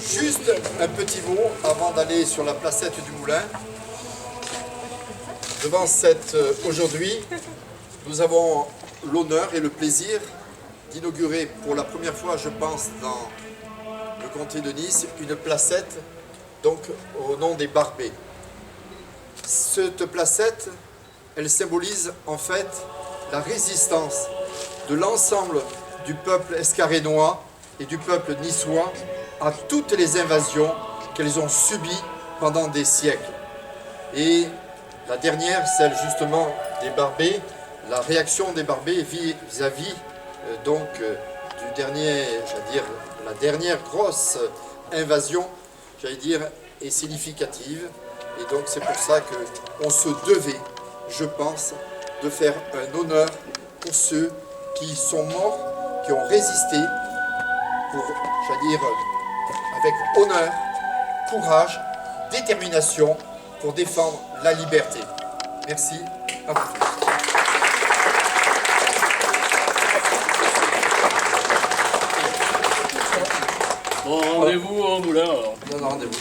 Juste un petit mot avant d'aller sur la placette du Moulin. Devant aujourd'hui, nous avons l'honneur et le plaisir d'inaugurer pour la première fois, je pense, dans le comté de Nice, une placette donc au nom des Barbets. Cette placette, elle symbolise en fait la résistance de l'ensemble du peuple escarénois et du peuple niçois à toutes les invasions qu'elles ont subies pendant des siècles. Et la dernière, celle justement des Barbets, la réaction des Barbets vis-à-vis du dernier, la dernière grosse invasion, est significative. Et donc c'est pour ça qu'on se devait, je pense, de faire un honneur pour ceux qui sont morts, qui ont résisté pour, avec honneur, courage, détermination pour défendre la liberté. Merci à vous. Bon, rendez-vous au Moulin alors. Non, rendez-vous.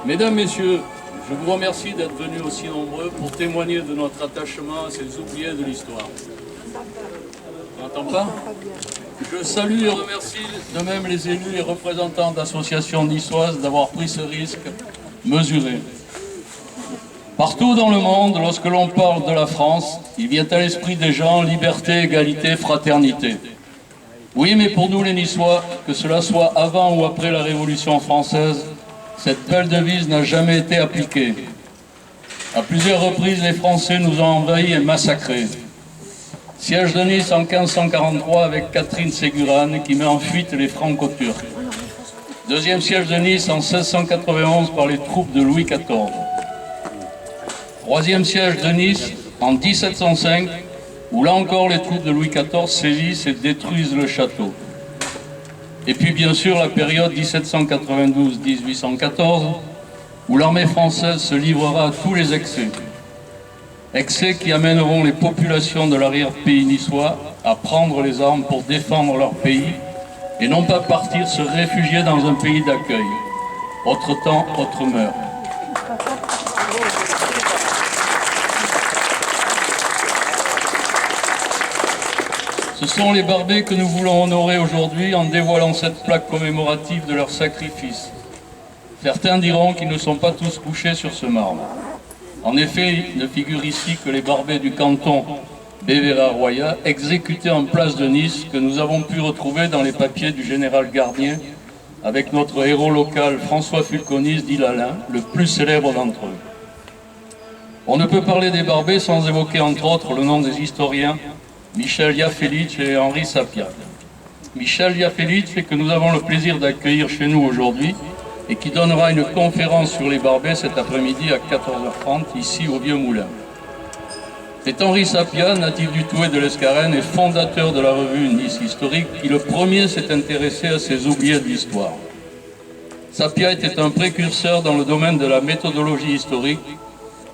Mesdames, Messieurs, je vous remercie d'être venus aussi nombreux pour témoigner de notre attachement à ces oubliés de l'histoire. On n'entend pas? Je salue et remercie de même les élus et représentants d'associations niçoises d'avoir pris ce risque mesuré. Partout dans le monde, lorsque l'on parle de la France, il vient à l'esprit des gens liberté, égalité, fraternité. Oui, mais pour nous les Niçois, que cela soit avant ou après la Révolution française, cette belle devise n'a jamais été appliquée. À plusieurs reprises, les Français nous ont envahis et massacrés. Siège de Nice en 1543 avec Catherine Ségurane qui met en fuite les Franco-Turcs. Deuxième siège de Nice en 1691 par les troupes de Louis XIV. Troisième siège de Nice en 1705 où là encore les troupes de Louis XIV sévissent et détruisent le château. Et puis bien sûr la période 1792-1814, où l'armée française se livrera à tous les excès. Excès qui amèneront les populations de l'arrière-pays niçois à prendre les armes pour défendre leur pays, et non pas partir se réfugier dans un pays d'accueil. Autre temps, autre mœurs. Ce sont les Barbets que nous voulons honorer aujourd'hui en dévoilant cette plaque commémorative de leur sacrifice. Certains diront qu'ils ne sont pas tous couchés sur ce marbre. En effet, il ne figure ici que les Barbets du canton Bévérat-Roya, exécutés en place de Nice, que nous avons pu retrouver dans les papiers du général Garnier, avec notre héros local François Fulconis dit Lalin, le plus célèbre d'entre eux. On ne peut parler des Barbets sans évoquer entre autres le nom des historiens Michel Yaffelich et Henri Sapia. Michel Yaffelich, que nous avons le plaisir d'accueillir chez nous aujourd'hui et qui donnera une conférence sur les Barbets cet après-midi à 14h30 ici au Vieux Moulin. C'est Henri Sapia, natif du Touet de l'Escarène et fondateur de la revue Nice Historique, qui le premier s'est intéressé à ces oubliés de l'histoire. Sapia était un précurseur dans le domaine de la méthodologie historique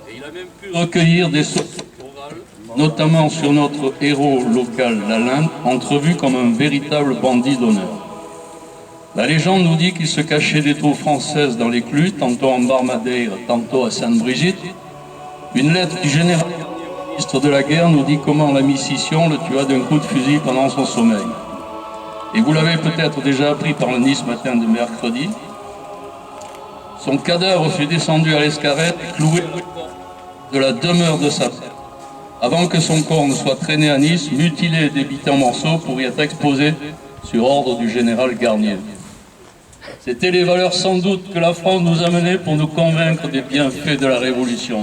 et il a même pu recueillir des sources orales, notamment sur notre héros local, Lalin, entrevu comme un véritable bandit d'honneur. La légende nous dit qu'il se cachait des troupes françaises dans les Clus, tantôt en Barmadeire, tantôt à Sainte-Brigitte. Une lettre du général ministre de la guerre nous dit comment l'ami Scission le tua d'un coup de fusil pendant son sommeil. Et vous l'avez peut-être déjà appris par le Nice matin de mercredi. Son cadavre fut descendu à l'Escarette et cloué de la demeure de sa terre, avant que son corps ne soit traîné à Nice, mutilé et débité en morceaux pour y être exposé sur ordre du général Garnier. C'étaient les valeurs sans doute que la France nous amenait pour nous convaincre des bienfaits de la Révolution.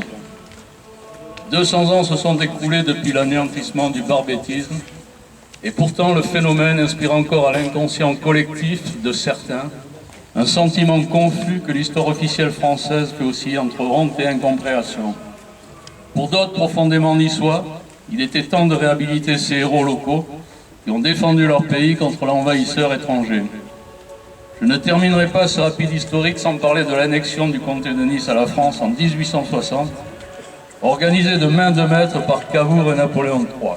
200 ans se sont écoulés depuis l'anéantissement du barbétisme, et pourtant le phénomène inspire encore à l'inconscient collectif de certains un sentiment confus que l'histoire officielle française fait aussi entre honte et incompréhension. Pour d'autres profondément niçois, il était temps de réhabiliter ces héros locaux qui ont défendu leur pays contre l'envahisseur étranger. Je ne terminerai pas ce rapide historique sans parler de l'annexion du comté de Nice à la France en 1860, organisée de main de maître par Cavour et Napoléon III.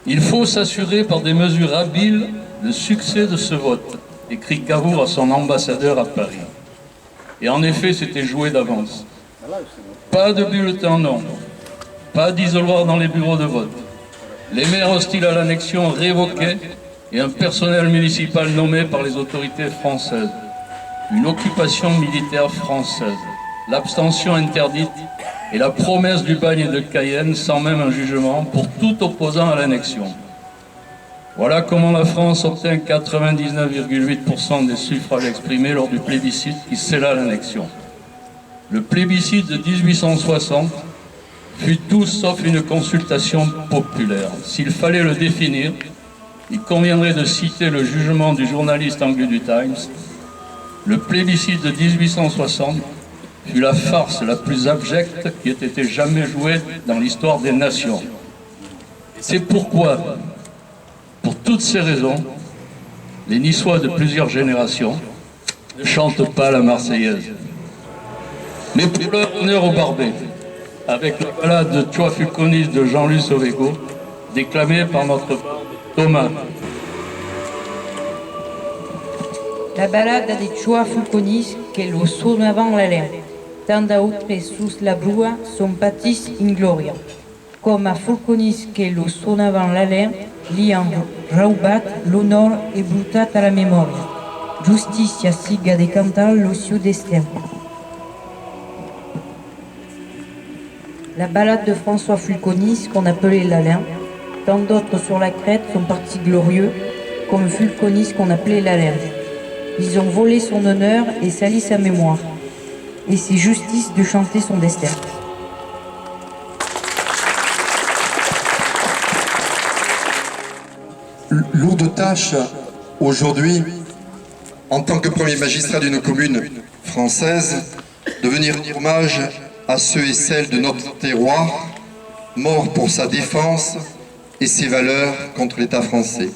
Il faut s'assurer par des mesures habiles le succès de ce vote, écrit Cavour à son ambassadeur à Paris. Et en effet, c'était joué d'avance. Pas de bulletin non, pas d'isoloir dans les bureaux de vote. Les maires hostiles à l'annexion révoqués et un personnel municipal nommé par les autorités françaises. Une occupation militaire française, l'abstention interdite et la promesse du bagne de Cayenne sans même un jugement pour tout opposant à l'annexion. Voilà comment la France obtint 99,8% des suffrages exprimés lors du plébiscite qui scella l'annexion. Le plébiscite de 1860 fut tout sauf une consultation populaire. S'il fallait le définir, il conviendrait de citer le jugement du journaliste anglais du Times. Le plébiscite de 1860 fut la farce la plus abjecte qui ait été jamais jouée dans l'histoire des nations. C'est pourquoi, pour toutes ces raisons, les Niçois de plusieurs générations ne chantent pas la Marseillaise. Mais pour leur honneur au Barbet, avec la balade de Tua Fulconis de Jean-Luc Ovego, déclamée par notre Thomas. La balada di Tua Fulconis che lo suonavano la lente, tanda oltre sus la brua son patis in gloria. Come a Fulconis che lo suonavano la lente, li han raubat l'onor e brutat la memoria. Giustizia siga de cantar lo suo destin. La balade de François Fulconis, qu'on appelait l'Alain, tant d'autres sur la crête sont partis glorieux, comme Fulconis qu'on appelait l'Alain. Ils ont volé son honneur et sali sa mémoire. Et c'est justice de chanter son destin. Lourde tâche aujourd'hui, en tant que premier magistrat d'une commune française, de venir rendre hommage à ceux et celles de notre terroir, morts pour sa défense et ses valeurs contre l'État français,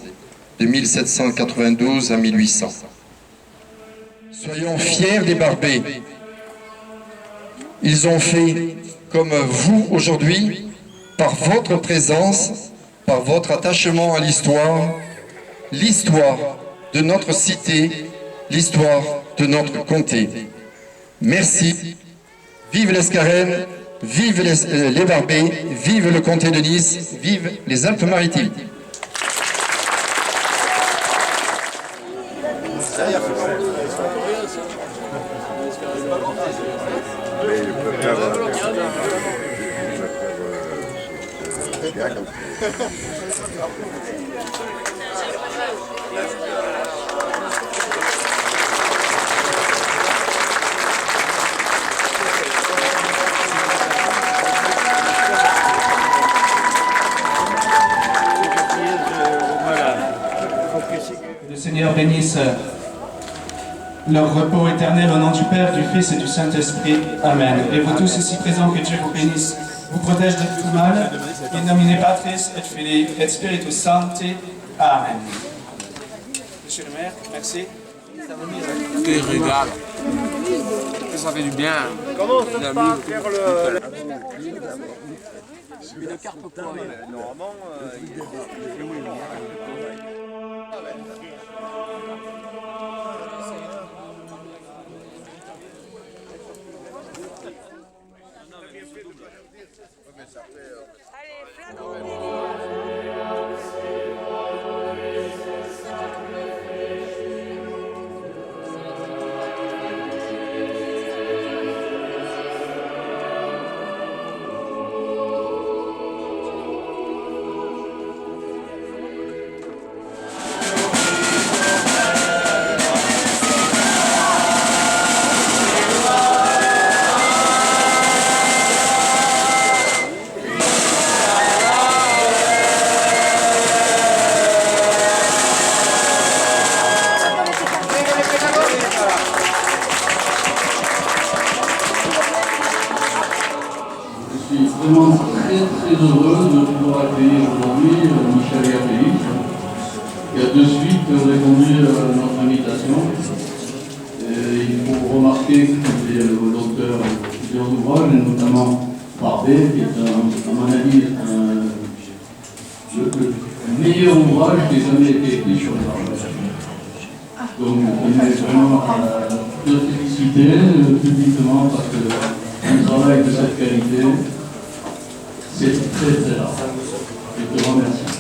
de 1792 à 1800. Soyons fiers des Barbets. Ils ont fait comme vous aujourd'hui, par votre présence, par votre attachement à l'histoire de notre cité, l'histoire de notre comté. Merci. Vive l'Escarène, vive les Barbets, vive le comté de Nice, vive les Alpes-Maritimes. Le Seigneur bénisse leur repos éternel au nom du Père, du Fils et du Saint-Esprit. Amen. Et vous tous ici présents, que Dieu vous bénisse, vous protège de tout mal. In nomine Patris et Filii et Spiritus Sancti. Amen. Monsieur le maire, merci. Et regarde, ça fait du bien. Comment ça se passe faire le... Une carte quoi Normalement, qui a de suite répondu à notre invitation. Et il faut remarquer qu'il est l'auteur de plusieurs ouvrages, et notamment Barbet, qui est, à mon avis, le meilleur ouvrage qui ait jamais été écrit sur les Barbet. Donc, je tenais vraiment à le féliciter publiquement parce qu'un travail de cette qualité, c'est très très rare. Je te remercie.